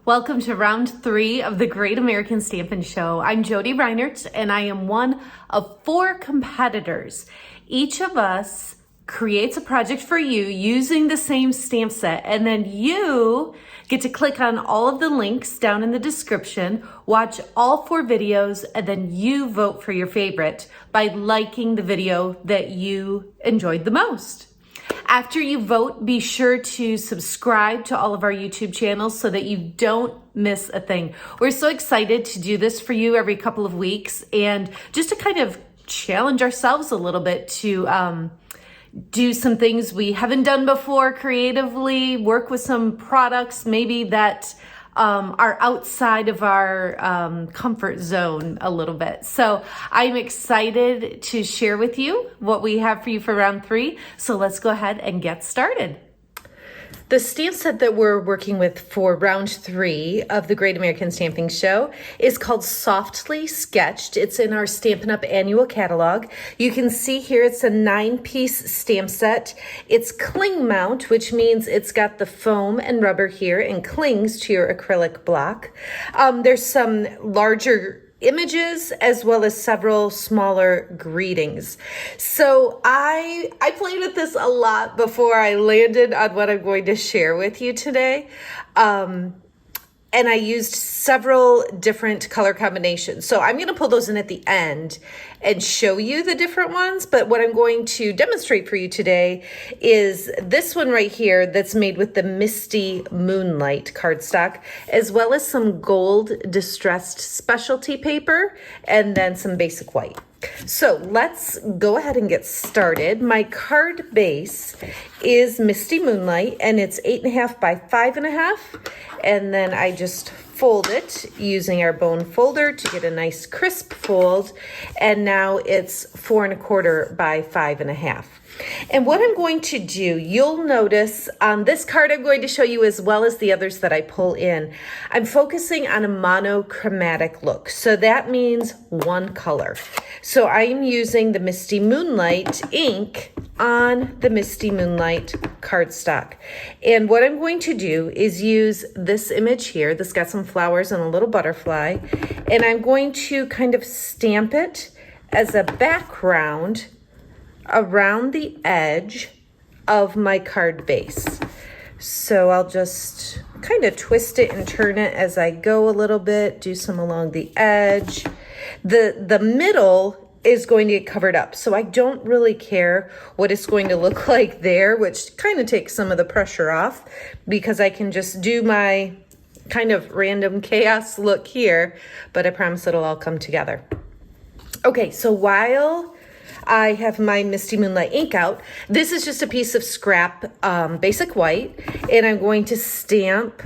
Welcome to round 3 of the Great American Stampin Show. I'm Jodi Reinert, and I am one of 4 competitors. Each of us creates a project for you using the same stamp set, and then you get to click on all of the links down in the description, watch all 4 videos, and then you vote for your favorite by liking the video that you enjoyed the most. After you vote, be sure to subscribe to all of our YouTube channels so that you don't miss a thing. We're so excited to do this for you every couple of weeks and just to kind of challenge ourselves a little bit to do some things we haven't done before creatively, work with some products maybe that are outside of our comfort zone a little bit. So I'm excited to share with you what we have for you for round 3. So let's go ahead and get started. The stamp set that we're working with for round 3 of the Great American Stampin Show is called Softly Sketched. It's in our Stampin' Up annual catalog. You can see here it's a 9-piece stamp set. It's cling mount, which means it's got the foam and rubber here and clings to your acrylic block. There's some larger images as well as several smaller greetings. So I played with this a lot before I landed on what I'm going to share with you today. And I used several different color combinations. So I'm going to pull those in at the end and show you the different ones. But what I'm going to demonstrate for you today is this one right here that's made with the Misty Moonlight cardstock, as well as some gold distressed specialty paper and then some basic white. So let's go ahead and get started. My card base is Misty Moonlight and it's 8.5 by 5.5. And then I just fold it using our bone folder to get a nice crisp fold. And now it's 4.25 by 5.5. And what I'm going to do, you'll notice on this card I'm going to show you as well as the others that I pull in, I'm focusing on a monochromatic look. So that means one color. So I'm using the Misty Moonlight ink on the Misty Moonlight cardstock. And what I'm going to do is use this image here. This got some flowers and a little butterfly. And I'm going to kind of stamp it as a background around the edge of my card base. So I'll just kind of twist it and turn it as I go a little bit, do some along the edge. The middle is going to get covered up, so I don't really care what it's going to look like there, which kind of takes some of the pressure off because I can just do my kind of random chaos look here, but I promise it'll all come together. Okay, so while I have my Misty Moonlight ink out, this is just a piece of scrap basic white, and I'm going to stamp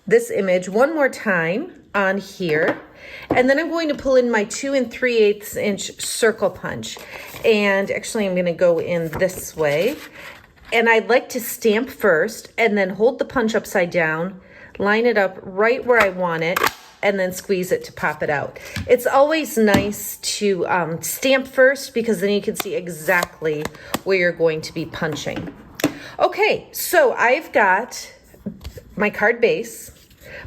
this image one more time on here, and then I'm going to pull in my 2 3/8 inch circle punch, and actually I'm going to go in this way, and I'd like to stamp first and then hold the punch upside down, line it up right where I want it, and then squeeze it to pop it out. It's always nice to stamp first because then you can see exactly where you're going to be punching. Okay, so I've got my card base,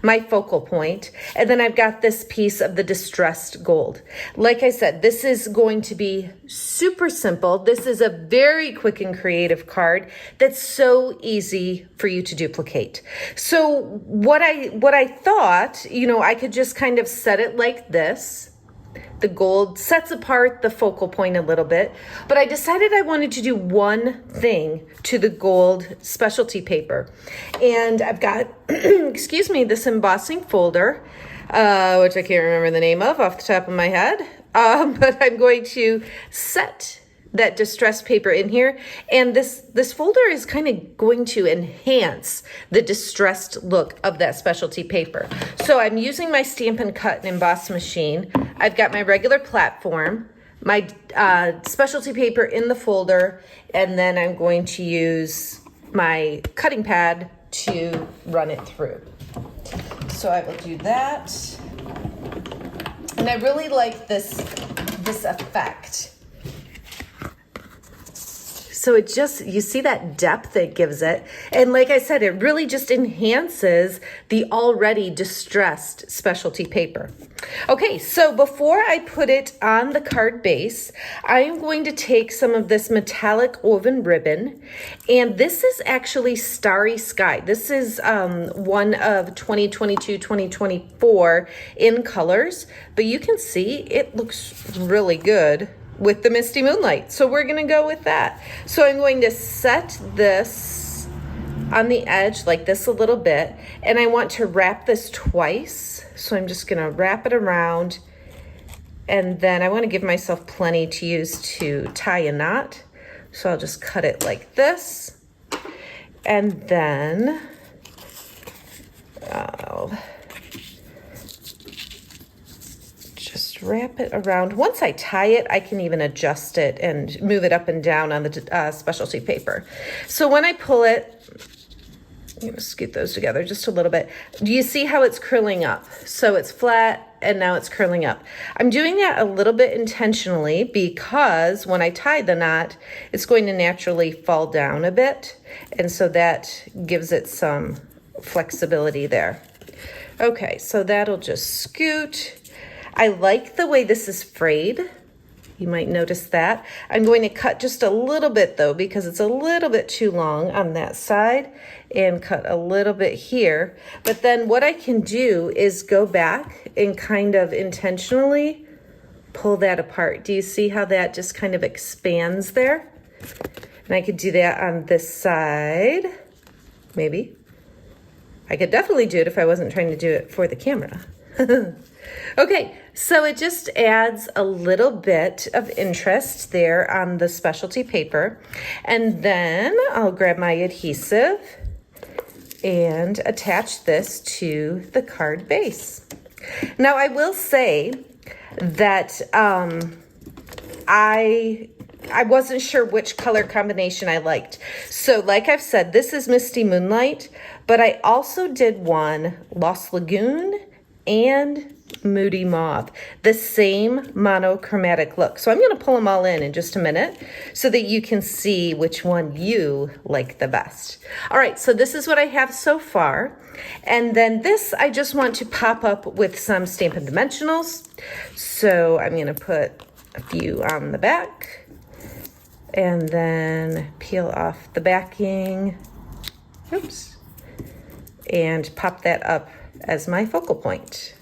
my focal point, and then I've got this piece of the distressed gold. Like I said, this is going to be super simple. This is a very quick and creative card that's so easy for you to duplicate. So what I thought, I could just kind of set it like this. The gold sets apart the focal point a little bit, but I decided I wanted to do one thing to the gold specialty paper. And I've got, excuse me, this embossing folder, which I can't remember the name of off the top of my head, but I'm going to set that distressed paper in here, and this folder is kind of going to enhance the distressed look of that specialty paper. So I'm using my Stampin' Cut and Emboss machine. I've got my regular platform, my specialty paper in the folder, and then I'm going to use my cutting pad to run it through. So I will do that, and I really like this effect. So it just, you see that depth it gives it. And like I said, it really just enhances the already distressed specialty paper. Okay, so before I put it on the card base, I am going to take some of this metallic woven ribbon, and this is actually Starry Sky. This is one of 2022-2024 in colors, but you can see it looks really good with the Misty Moonlight. So we're gonna go with that. So I'm going to set this on the edge like this a little bit, and I want to wrap this twice. So I'm just gonna wrap it around, and then I wanna give myself plenty to use to tie a knot. So I'll just cut it like this, and then I'll just wrap it around. Once I tie it, I can even adjust it and move it up and down on the specialty paper. So when I pull it, I'm gonna scoot those together just a little bit. Do you see how it's curling up? So it's flat and now it's curling up. I'm doing that a little bit intentionally because when I tie the knot, it's going to naturally fall down a bit. And so that gives it some flexibility there. Okay, so that'll just scoot. I like the way this is frayed. You might notice that. I'm going to cut just a little bit though, because it's a little bit too long on that side, and cut a little bit here. But then what I can do is go back and kind of intentionally pull that apart. Do you see how that just kind of expands there? And I could do that on this side, maybe. I could definitely do it if I wasn't trying to do it for the camera. Okay, so it just adds a little bit of interest there on the specialty paper. And then I'll grab my adhesive and attach this to the card base. Now I will say that I wasn't sure which color combination I liked. So like I've said, this is Misty Moonlight, but I also did one Lost Lagoon and Moody Mauve, the same monochromatic look. So I'm going to pull them all in just a minute so that you can see which one you like the best. All right, so this is what I have so far. And then this, I just want to pop up with some Stampin Dimensionals. So I'm going to put a few on the back and then peel off the backing. Oops. And pop that up as my focal point.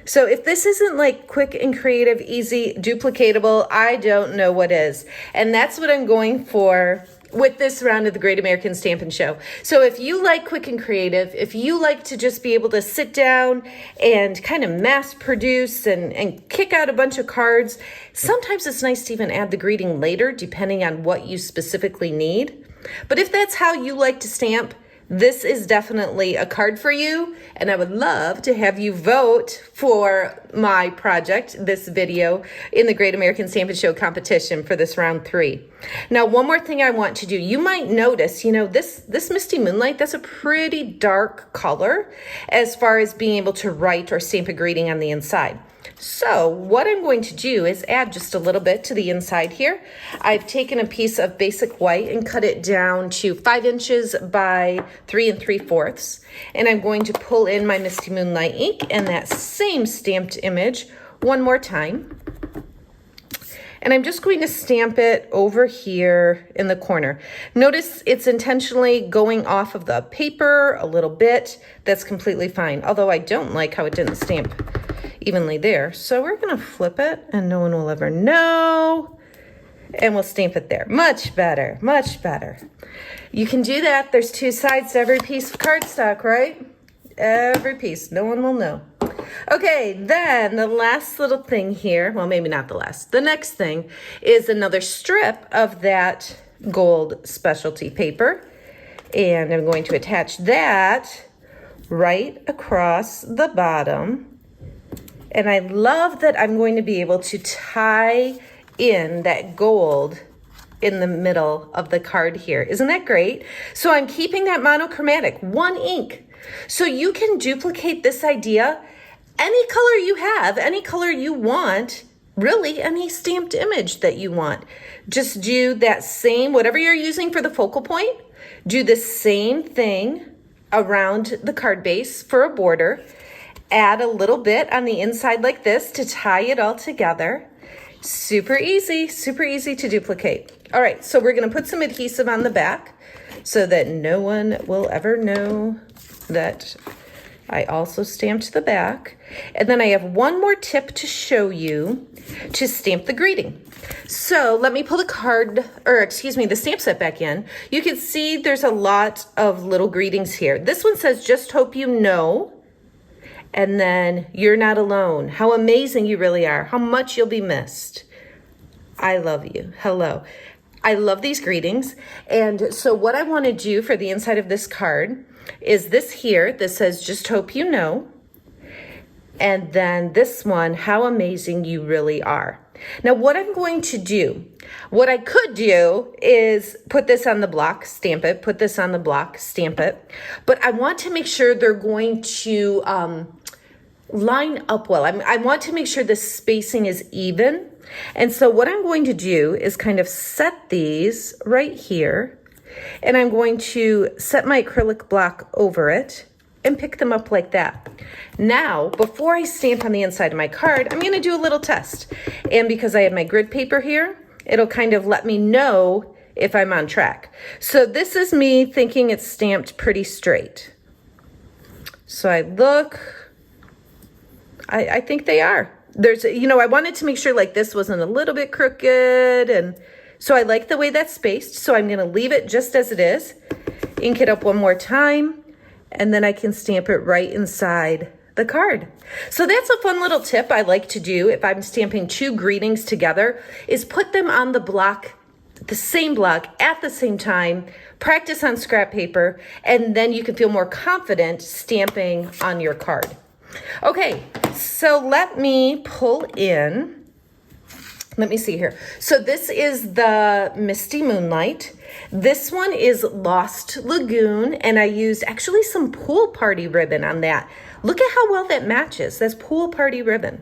So if this isn't like quick and creative, easy, duplicatable, I don't know what is. And that's what I'm going for with this round of the Great American Stampin' Show. So if you like quick and creative, if you like to just be able to sit down and kind of mass produce and kick out a bunch of cards, sometimes it's nice to even add the greeting later, depending on what you specifically need. But if that's how you like to stamp, this is definitely a card for you, and I would love to have you vote for my project, this video, in the Great American Stampin' Show competition for this round 3. Now, one more thing I want to do. You might notice, you know, this Misty Moonlight, that's a pretty dark color as far as being able to write or stamp a greeting on the inside. So what I'm going to do is add just a little bit to the inside here. I've taken a piece of basic white and cut it down to 5 inches by 3 3/4. And I'm going to pull in my Misty Moonlight ink and that same stamped image one more time. And I'm just going to stamp it over here in the corner. Notice it's intentionally going off of the paper a little bit. That's completely fine. Although I don't like how it didn't stamp evenly there. So we're gonna flip it and no one will ever know. And we'll stamp it there. Much better, much better. You can do that. There's 2 sides to every piece of cardstock, right? Every piece, no one will know. Okay, then the last little thing here, well, maybe not the last, the next thing is another strip of that gold specialty paper. And I'm going to attach that right across the bottom. And I love that I'm going to be able to tie in that gold in the middle of the card here. Isn't that great? So I'm keeping that monochromatic, 1 ink. So you can duplicate this idea any color you have, any color you want, really any stamped image that you want. Just do that same, whatever you're using for the focal point, do the same thing around the card base for a border. Add a little bit on the inside like this to tie it all together. Super easy to duplicate. All right, so we're gonna put some adhesive on the back so that no one will ever know that I also stamped the back. And then I have one more tip to show you to stamp the greeting. So let me pull the stamp set back in. You can see there's a lot of little greetings here. This one says, just hope you know, and then you're not alone. How amazing you really are. How much you'll be missed. I love you. Hello. I love these greetings. And so what I want to do for the inside of this card is this here that says, just hope you know. And then this one, how amazing you really are. Now what I'm going to do, what I could do is put this on the block, stamp it, put this on the block, stamp it. But I want to make sure they're going to line up well. I want to make sure the spacing is even. And so what I'm going to do is kind of set these right here. And I'm going to set my acrylic block over it and pick them up like that. Now, before I stamp on the inside of my card, I'm going to do a little test. And because I have my grid paper here, it'll kind of let me know if I'm on track. So this is me thinking it's stamped pretty straight. So I look, I think they are. There's, I wanted to make sure like this wasn't a little bit crooked, and so I like the way that's spaced. So I'm going to leave it just as it is, ink it up one more time, and then I can stamp it right inside the card. So that's a fun little tip I like to do if I'm stamping two greetings together, is put them on the block, the same block at the same time, practice on scrap paper, and then you can feel more confident stamping on your card. Okay, so let me pull in, let me see here. So this is the Misty Moonlight. This one is Lost Lagoon, and I used actually some pool party ribbon on that. Look at how well that matches. That's pool party ribbon.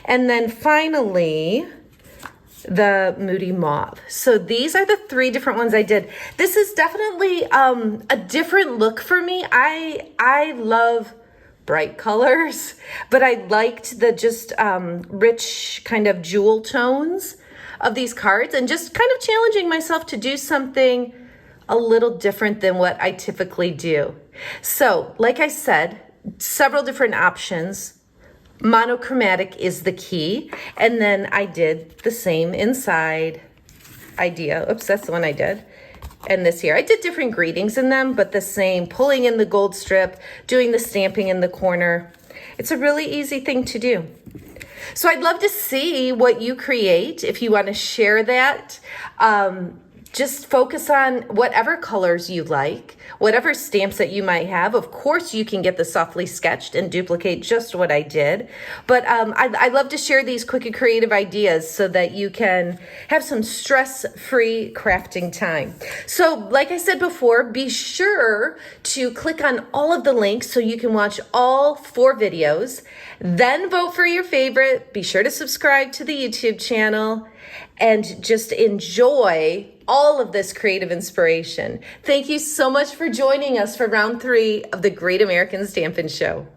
And then finally, the Moody Mauve. So these are the three different ones I did. This is definitely a different look for me. I love bright colors, but I liked the just rich kind of jewel tones of these cards, and just kind of challenging myself to do something a little different than what I typically do. So like I said, several different options. Monochromatic is the key, and then I did the same inside idea. Oops, that's the one I did. And this here, I did different greetings in them, but the same, pulling in the gold strip, doing the stamping in the corner. It's a really easy thing to do. So I'd love to see what you create. If you want to share that, just focus on whatever colors you like, whatever stamps that you might have. Of course, you can get the softly sketched and duplicate just what I did. But I love to share these quick and creative ideas so that you can have some stress-free crafting time. So like I said before, be sure to click on all of the links so you can watch all 4 videos. Then vote for your favorite. Be sure to subscribe to the YouTube channel and just enjoy all of this creative inspiration. Thank you so much for joining us for round 3 of the Great American Stampin' Show.